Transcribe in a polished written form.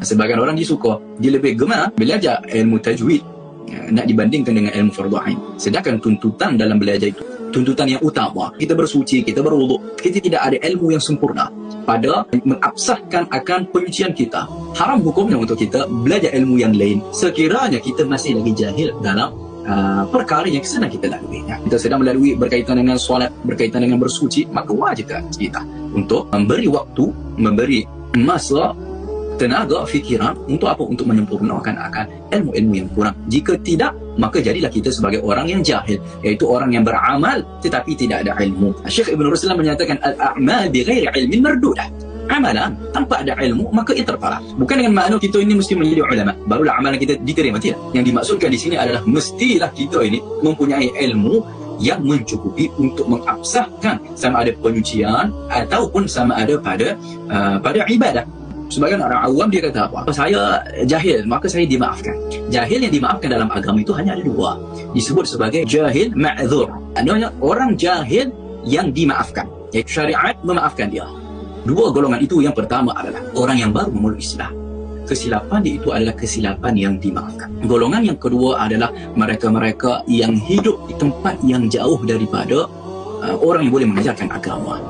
Sebagian orang dia suka, dia lebih gemar belajar ilmu tajwid nak dibandingkan dengan ilmu fardu ain. Sedangkan tuntutan dalam belajar itu, tuntutan yang utama, kita bersuci, kita berwuduk, kita tidak ada ilmu yang sempurna pada mengabsahkan akan penyucian kita. Haram hukumnya untuk kita belajar ilmu yang lain sekiranya kita masih lagi jahil dalam perkara yang sedang kita lalui. Kita sedang melalui berkaitan dengan solat, berkaitan dengan bersuci, maka wajib kita untuk memberi waktu, memberi masa, tenaga, fikiran untuk apa? Untuk menyempurnakan akan ilmu-ilmu yang kurang. Jika tidak, maka jadilah kita sebagai orang yang jahil, iaitu orang yang beramal tetapi tidak ada ilmu. Syekh Ibn Ruslan menyatakan al-a'mal bighairi ilmin mardudah. Amalan tanpa ada ilmu maka ia tertolak. Bukan dengan makna kita ini mesti menjadi ulama barulah amalan kita diterima, tidak. Yang dimaksudkan di sini adalah mestilah kita ini mempunyai ilmu yang mencukupi untuk mengabsahkan sama ada penyucian ataupun sama ada pada ibadah. Sebagian orang awam dia kata apa? Saya jahil, maka saya dimaafkan. Jahil yang dimaafkan dalam agama itu hanya ada dua. Disebut sebagai jahil ma'dzur. Artinya orang jahil yang dimaafkan. Yaitu syariat memaafkan dia. Dua golongan itu, yang pertama adalah orang yang baru memeluk Islam. Kesilapan dia itu adalah kesilapan yang dimaafkan. Golongan yang kedua adalah mereka-mereka yang hidup di tempat yang jauh daripada orang yang boleh mengajarkan agama.